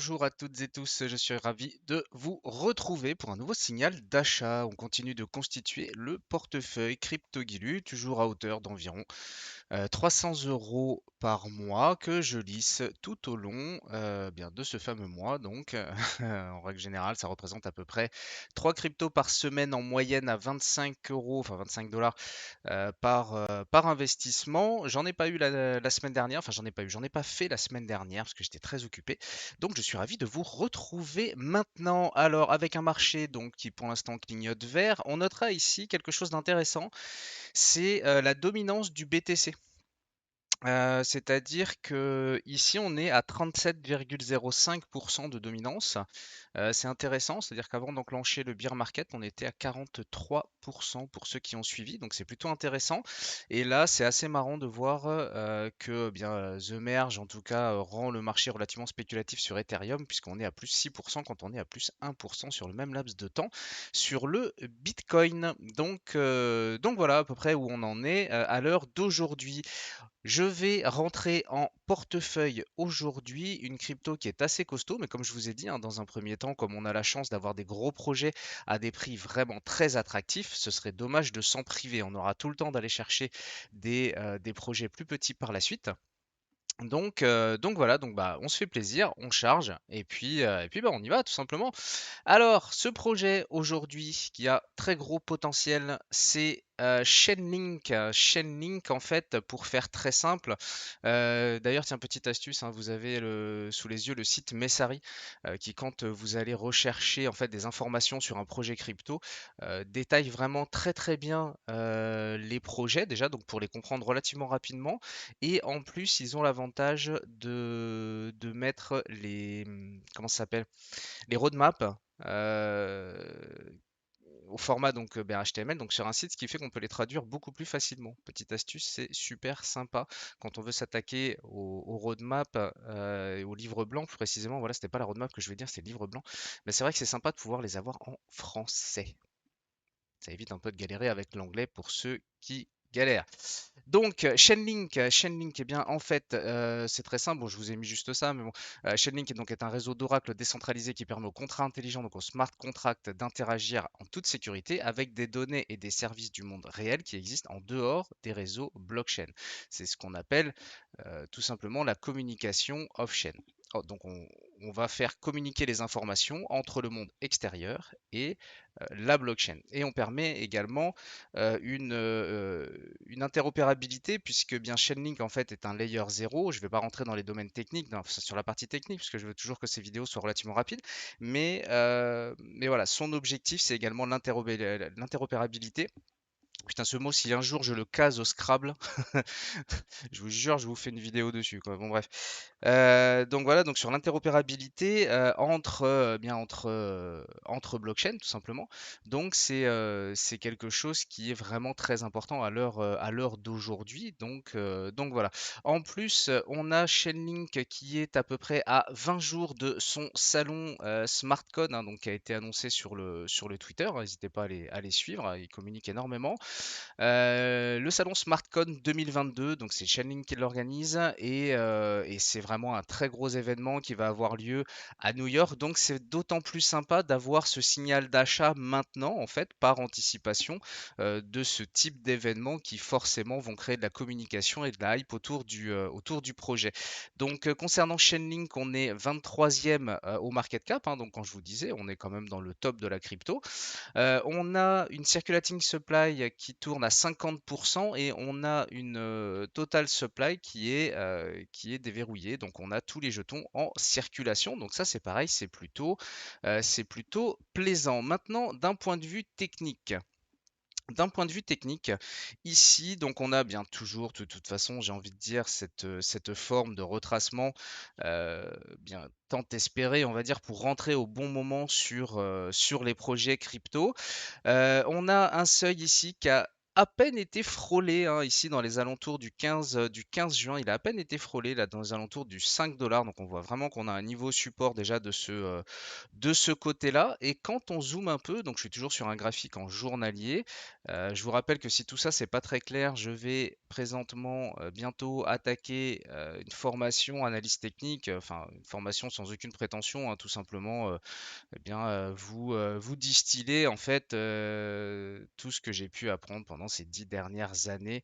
Bonjour à toutes et tous, je suis ravi de vous retrouver pour un nouveau signal d'achat. On continue de constituer le portefeuille CryptoGilu, toujours à hauteur d'environ 300 € par mois que je lisse tout au long bien, de ce fameux mois. Donc, en règle générale, ça représente à peu près 3 cryptos par semaine en moyenne à 25 euros, enfin 25 dollars par investissement. J'en ai pas eu la semaine dernière, enfin j'en ai pas fait la semaine dernière parce que j'étais très occupé. Donc je suis ravi de vous retrouver maintenant. Alors avec un marché donc qui pour l'instant clignote vert, on notera ici quelque chose d'intéressant, c'est la dominance du BTC. C'est-à-dire que ici on est à 37,05% de dominance. C'est intéressant, c'est-à-dire qu'avant d'enclencher le bear market, on était à 43% pour ceux qui ont suivi, donc c'est plutôt intéressant. Et là, c'est assez marrant de voir que bien The Merge, en tout cas, rend le marché relativement spéculatif sur Ethereum, puisqu'on est à plus 6% quand on est à plus 1% sur le même laps de temps sur le Bitcoin. Donc voilà à peu près où on en est à l'heure d'aujourd'hui. Je vais rentrer en portefeuille aujourd'hui une crypto qui est assez costaud, mais comme je vous ai dit, hein, dans un premier temps, comme on a la chance d'avoir des gros projets à des prix vraiment très attractifs, ce serait dommage de s'en priver. On aura tout le temps d'aller chercher des projets plus petits par la suite. Donc voilà, donc bah, on se fait plaisir, on charge, et puis bah, on y va tout simplement. Alors, ce projet aujourd'hui qui a très gros potentiel, c'est Chainlink. Chainlink, en fait, pour faire très simple. D'ailleurs, tiens, petite astuce, hein, vous avez sous les yeux le site Messari, qui, quand vous allez rechercher en fait des informations sur un projet crypto, détaille vraiment très très bien les projets déjà, donc pour les comprendre relativement rapidement. Et en plus, ils ont l'avantage de mettre comment ça s'appelle? Les roadmaps au format donc HTML, donc sur un site, ce qui fait qu'on peut les traduire beaucoup plus facilement. Petite astuce, c'est super sympa quand on veut s'attaquer au roadmap et au livre blanc plus précisément. Voilà, c'était pas la roadmap que je vais dire, c'est le livre blanc. Mais c'est vrai que c'est sympa de pouvoir les avoir en français. Ça évite un peu de galérer avec l'anglais pour ceux qui galèrent. Donc, Chainlink, eh bien, en fait, c'est très simple. Bon, je vous ai mis juste ça, mais bon, Chainlink est un réseau d'oracle décentralisé qui permet aux contrats intelligents, donc aux smart contracts, d'interagir en toute sécurité avec des données et des services du monde réel qui existent en dehors des réseaux blockchain. C'est ce qu'on appelle tout simplement la communication off-chain. Oh, donc, on va faire communiquer les informations entre le monde extérieur et la blockchain. Et on permet également une interopérabilité puisque bien Chainlink en fait est un layer 0. Je ne vais pas rentrer dans les domaines techniques, sur la partie technique, puisque je veux toujours que ces vidéos soient relativement rapides. Mais voilà, son objectif c'est également l'interopérabilité. Putain, ce mot, si un jour je le case au Scrabble, je vous jure, je vous fais une vidéo dessus, quoi. Bon, bref. Donc voilà, donc sur l'interopérabilité entre blockchains tout simplement. Donc c'est quelque chose qui est vraiment très important à l'heure d'aujourd'hui. Donc voilà. En plus, on a Chainlink qui est à peu près à 20 jours de son salon SmartCon, hein, donc qui a été annoncé sur le Twitter. N'hésitez pas à les suivre, ils communiquent énormément. Le salon SmartCon 2022, donc c'est Chainlink qui l'organise et c'est vraiment un très gros événement qui va avoir lieu à New York. Donc c'est d'autant plus sympa d'avoir ce signal d'achat maintenant, en fait, par anticipation de ce type d'événements qui forcément vont créer de la communication et de la hype autour du projet. Donc concernant Chainlink, on est 23e au market cap, hein, donc quand je vous disais, on est quand même dans le top de la crypto. On a une circulating supply qui tourne à 50% et on a une total supply qui est déverrouillée. Donc on a tous les jetons en circulation. Donc ça c'est pareil, c'est plutôt plaisant. Maintenant, d'un point de vue technique, ici, donc on a bien toujours, de toute façon, j'ai envie de dire, cette forme de retracement bien tant espérée, on va dire, pour rentrer au bon moment sur les projets crypto. On a un seuil ici qui a à peine été frôlé hein, ici dans les alentours du 15 juin. Il a à peine été frôlé là dans les alentours du 5 $. Donc on voit vraiment qu'on a un niveau support déjà de ce côté-là. Et quand on zoome un peu, donc je suis toujours sur un graphique en journalier. Je vous rappelle que si tout ça c'est pas très clair, je vais présentement bientôt attaquer une formation analyse technique, enfin une formation sans aucune prétention, hein, tout simplement eh bien, vous distillez en fait tout ce que j'ai pu apprendre pendant ces 10 dernières années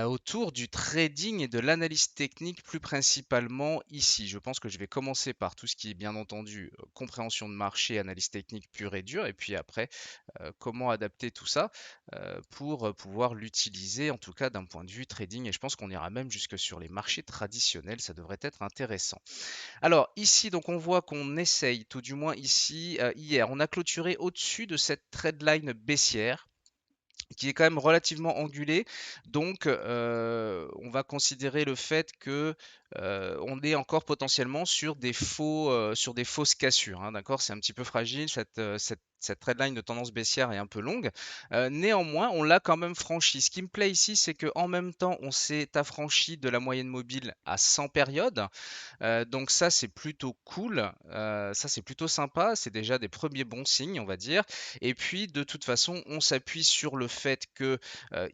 autour du trading et de l'analyse technique plus principalement ici. Je pense que je vais commencer par tout ce qui est bien entendu compréhension de marché, analyse technique pure et dure, et puis après comment adapter tout ça pour pouvoir l'utiliser en tout cas d'un point de vue trading. Et je pense qu'on ira même jusque sur les marchés traditionnels, ça devrait être intéressant. Alors ici, donc on voit qu'on essaye, tout du moins ici, hier, on a clôturé au-dessus de cette trendline baissière qui est quand même relativement angulée. Donc on va considérer le fait que on est encore potentiellement sur des fausses cassures, hein, d'accord? C'est un petit peu fragile, cette trendline de tendance baissière est un peu longue. Néanmoins, on l'a quand même franchi. Ce qui me plaît ici, c'est qu'en même temps, on s'est affranchi de la moyenne mobile à 100 périodes. Donc ça, c'est plutôt cool, ça, c'est plutôt sympa, c'est déjà des premiers bons signes, on va dire. Et puis, de toute façon, on s'appuie sur le fait que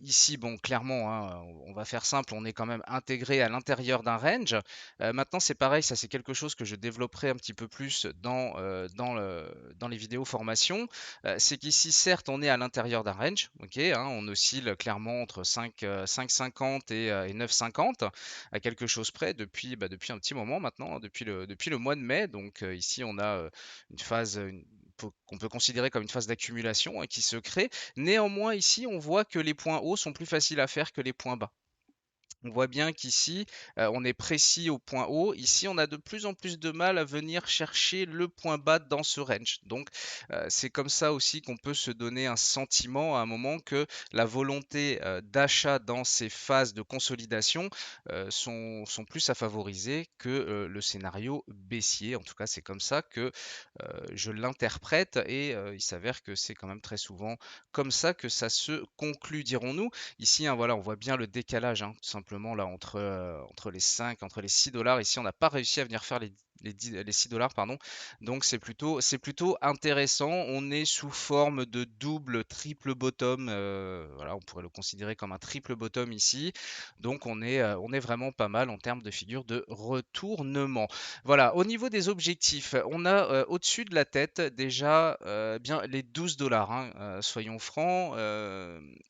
ici, bon, clairement, hein, on va faire simple, on est quand même intégré à l'intérieur d'un range. Maintenant, c'est pareil, ça c'est quelque chose que je développerai un petit peu plus dans les vidéos formation. C'est qu'ici, certes, on est à l'intérieur d'un range, ok, hein, on oscille clairement entre 5,50 et 9,50 à quelque chose près depuis un petit moment maintenant, hein, depuis le mois de mai. Donc ici, on a une phase qu'on peut considérer comme une phase d'accumulation hein, qui se crée. Néanmoins, ici, on voit que les points hauts sont plus faciles à faire que les points bas. On voit bien qu'ici, on est précis au point haut. Ici, on a de plus en plus de mal à venir chercher le point bas dans ce range. Donc, c'est comme ça aussi qu'on peut se donner un sentiment à un moment que la volonté d'achat dans ces phases de consolidation sont plus à favoriser que le scénario baissier. En tout cas, c'est comme ça que je l'interprète et il s'avère que c'est quand même très souvent comme ça que ça se conclut, dirons-nous. Ici, hein, voilà, on voit bien le décalage, hein, tout simplement, là, entre les 5, entre les 6 dollars. Ici, on n'a pas réussi à venir faire les 6 dollars, pardon. Donc, c'est plutôt intéressant. On est sous forme de double, triple bottom. Voilà, on pourrait le considérer comme un triple bottom ici. Donc, on est vraiment pas mal en termes de figure de retournement. Voilà, au niveau des objectifs, on a au-dessus de la tête déjà bien les 12 dollars, hein, soyons francs.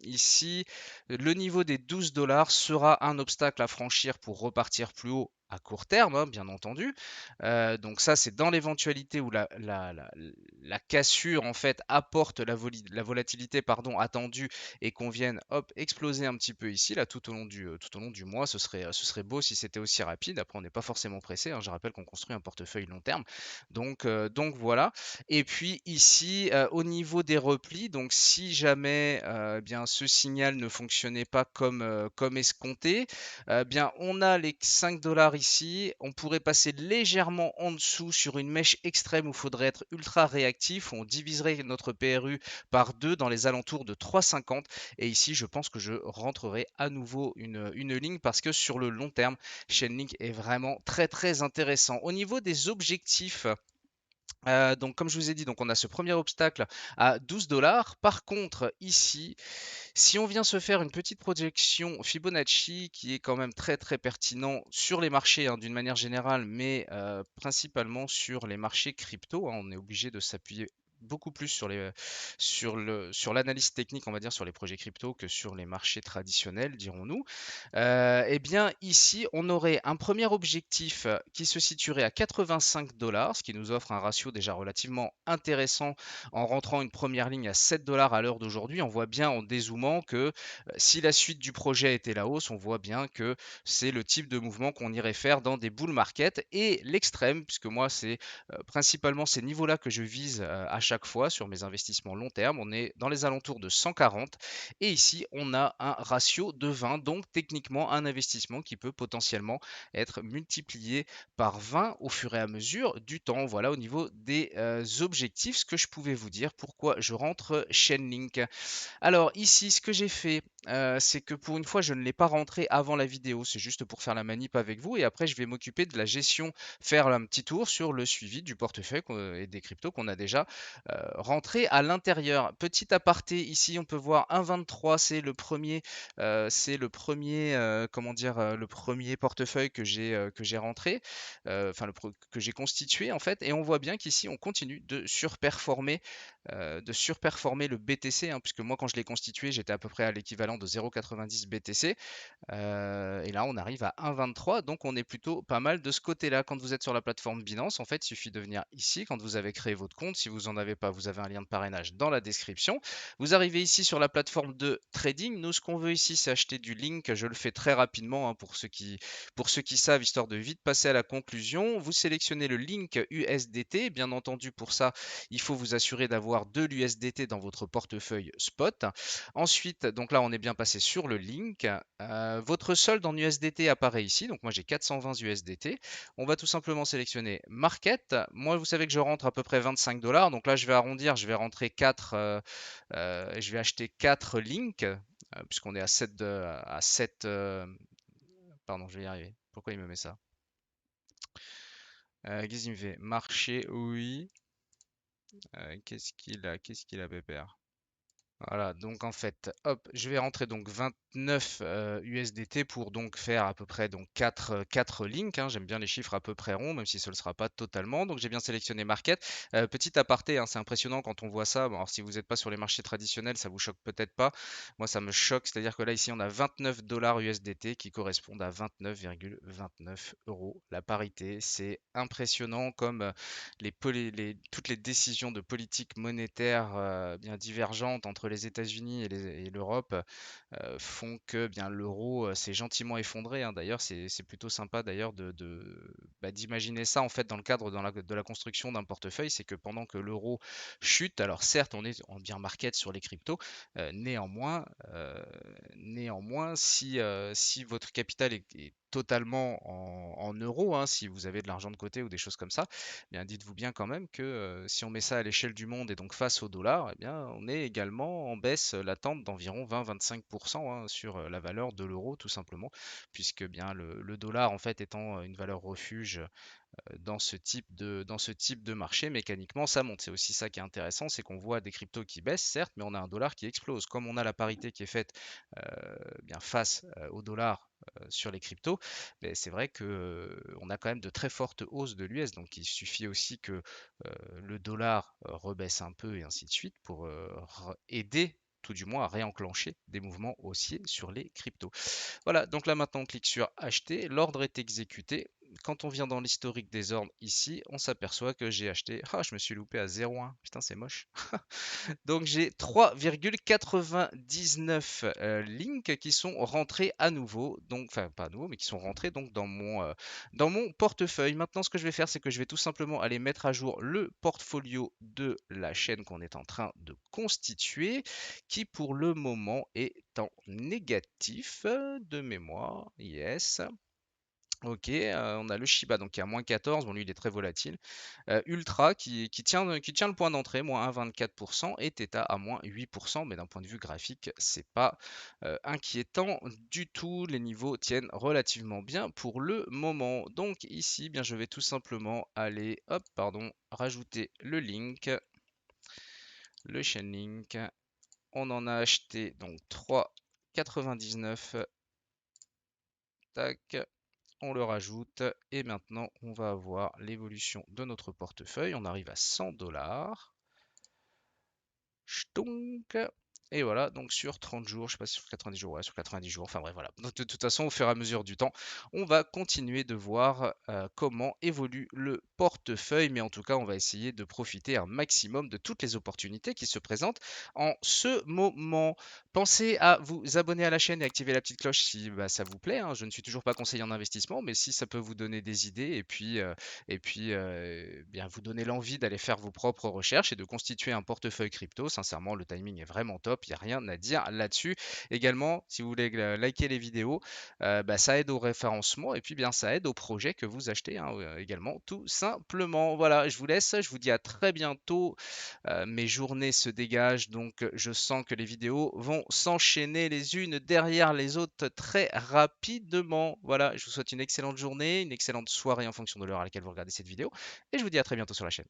Ici, le niveau des 12 dollars sera un obstacle à franchir pour repartir plus haut à court terme, hein, bien entendu. Donc ça, c'est dans l'éventualité où la cassure en fait apporte la volatilité pardon, attendue et qu'on vienne hop, exploser un petit peu ici, là, tout au long du mois. Ce serait beau si c'était aussi rapide. Après, on n'est pas forcément pressé, hein. Je rappelle qu'on construit un portefeuille long terme. Donc voilà. Et puis ici, au niveau des replis, donc si jamais eh bien, ce signal ne fonctionnait pas comme escompté, bien, on a les 5 dollars ici. On pourrait passer légèrement en dessous sur une mèche extrême où il faudrait être ultra réactif. Où on diviserait notre PRU par 2 dans les alentours de 3,50. Et ici, je pense que je rentrerai à nouveau une ligne parce que sur le long terme, Chainlink est vraiment très très intéressant. Au niveau des objectifs, donc comme je vous ai dit, donc on a ce premier obstacle à 12 dollars. Par contre, ici, si on vient se faire une petite projection Fibonacci qui est quand même très très pertinent sur les marchés hein, d'une manière générale, mais principalement sur les marchés crypto, hein, on est obligé de s'appuyer beaucoup plus sur l'analyse technique, on va dire, sur les projets crypto que sur les marchés traditionnels, dirons-nous. Eh bien, ici, on aurait un premier objectif qui se situerait à 85 dollars, ce qui nous offre un ratio déjà relativement intéressant en rentrant une première ligne à 7 dollars à l'heure d'aujourd'hui. On voit bien en dézoomant que si la suite du projet était la hausse, on voit bien que c'est le type de mouvement qu'on irait faire dans des bull markets. Et l'extrême, puisque moi, c'est principalement ces niveaux-là que je vise chaque fois sur mes investissements long terme. On est dans les alentours de 140 et ici on a un ratio de 20, donc techniquement un investissement qui peut potentiellement être multiplié par 20 au fur et à mesure du temps. Voilà au niveau des objectifs ce que je pouvais vous dire. Pourquoi je rentre Chainlink. Alors ici, ce que j'ai fait, c'est que pour une fois, je ne l'ai pas rentré avant la vidéo. C'est juste pour faire la manip avec vous et après, je vais m'occuper de la gestion, faire un petit tour sur le suivi du portefeuille et des cryptos qu'on a déjà rentré à l'intérieur. Petit aparté, ici, on peut voir 1,23, c'est le premier, comment dire, le premier portefeuille que j'ai rentré, enfin que j'ai constitué en fait, et on voit bien qu'ici, on continue de surperformer le BTC, hein, puisque moi quand je l'ai constitué, j'étais à peu près à l'équivalent de 0,90 BTC. Et là, on arrive à 1,23, donc on est plutôt pas mal de ce côté-là. Quand vous êtes sur la plateforme Binance, en fait, il suffit de venir ici, quand vous avez créé votre compte. Si vous n'en avez pas, vous avez un lien de parrainage dans la description. Vous arrivez ici sur la plateforme de trading. Nous, ce qu'on veut ici, c'est acheter du Link. Je le fais très rapidement hein, pour ceux qui savent, histoire de vite passer à la conclusion. Vous sélectionnez le Link USDT. Bien entendu, pour ça, il faut vous assurer d'avoir de l'USDT dans votre portefeuille spot. Ensuite, donc là, on est bien passé sur le Link. Votre solde en USDT apparaît ici. Donc moi, j'ai 420 USDT. On va tout simplement sélectionner Market. Moi, vous savez que je rentre à peu près 25 dollars. Donc là, je vais arrondir. Je vais rentrer 4. Je vais acheter 4 Link. Puisqu'on est à 7. Pardon, je vais y arriver. Pourquoi il me met ça? Qu'est-ce qu'il me fait? Marché, oui. Qu'est-ce qu'il a, Pépère? Voilà, donc en fait, hop, je vais rentrer donc 29 USDT pour donc faire à peu près donc 4 links, hein. J'aime bien les chiffres à peu près ronds, même si ce ne le sera pas totalement. Donc j'ai bien sélectionné Market. Petit aparté, hein, c'est impressionnant quand on voit ça. Bon, alors si vous n'êtes pas sur les marchés traditionnels, ça vous choque peut-être pas. Moi, ça me choque, c'est-à-dire que là, ici, on a 29 dollars USDT qui correspondent à 29,29 euros. La parité, c'est impressionnant comme toutes les décisions de politique monétaire bien divergentes entre les États-Unis et l'Europe font que bien l'euro s'est gentiment effondré, hein. D'ailleurs, c'est plutôt sympa d'ailleurs d'imaginer ça en fait dans le cadre de la construction d'un portefeuille, c'est que pendant que l'euro chute, alors certes on est en bear market sur les cryptos, néanmoins si votre capital est totalement en euros, hein, si vous avez de l'argent de côté ou des choses comme ça, eh bien dites-vous bien quand même que si on met ça à l'échelle du monde et donc face au dollar, eh bien on est également en baisse latente d'environ 20-25% hein, sur la valeur de l'euro tout simplement, puisque bien le dollar en fait étant une valeur refuge dans ce type de marché, mécaniquement, ça monte. C'est aussi ça qui est intéressant, c'est qu'on voit des cryptos qui baissent, certes, mais on a un dollar qui explose. Comme on a la parité qui est faite bien face au dollar sur les cryptos, ben, c'est vrai que on a quand même de très fortes hausses de l'US. Donc il suffit aussi que le dollar rebaisse un peu et ainsi de suite pour aider tout du moins à réenclencher des mouvements haussiers sur les cryptos. Voilà, donc là maintenant on clique sur acheter, l'ordre est exécuté. Quand on vient dans l'historique des ordres ici, on s'aperçoit que j'ai acheté. Ah, je me suis loupé à 0,1. Putain, c'est moche. Donc j'ai 3,99 links qui sont rentrés à nouveau. Donc, enfin, pas à nouveau, mais qui sont rentrés donc dans mon portefeuille. Maintenant, ce que je vais faire, c'est que je vais tout simplement aller mettre à jour le portfolio de la chaîne qu'on est en train de constituer, qui pour le moment est en négatif de mémoire. Yes. Ok, on a le Shiba donc qui est à moins 14, bon lui il est très volatile. Ultra qui tient le point d'entrée, moins 1,24%, et Theta à moins 8%, mais d'un point de vue graphique, c'est pas inquiétant du tout. Les niveaux tiennent relativement bien pour le moment. Donc ici, bien je vais tout simplement aller, hop, pardon, rajouter le link, le chain link. On en a acheté donc 3,99. Tac. On le rajoute et maintenant on va avoir l'évolution de notre portefeuille. On arrive à 100 dollars. Et voilà, donc sur 30 jours, je sais pas si sur 90 jours, ouais, sur 90 jours, enfin bref, voilà. Donc, de toute façon, au fur et à mesure du temps, on va continuer de voir comment évolue le portefeuille, mais en tout cas, on va essayer de profiter un maximum de toutes les opportunités qui se présentent en ce moment. Pensez à vous abonner à la chaîne et activer la petite cloche si bah, ça vous plaît, hein. Je ne suis toujours pas conseiller en investissement, mais si ça peut vous donner des idées bien vous donner l'envie d'aller faire vos propres recherches et de constituer un portefeuille crypto, sincèrement, le timing est vraiment top, il n'y a rien à dire là-dessus. Également, si vous voulez liker les vidéos, bah, ça aide au référencement et puis bien ça aide au projet que vous achetez, hein, également, tout simplement. Voilà, je vous laisse, je vous dis à très bientôt. Mes journées se dégagent, donc je sens que les vidéos vont s'enchaîner les unes derrière les autres très rapidement. Voilà, je vous souhaite une excellente journée, une excellente soirée en fonction de l'heure à laquelle vous regardez cette vidéo, et je vous dis à très bientôt sur la chaîne.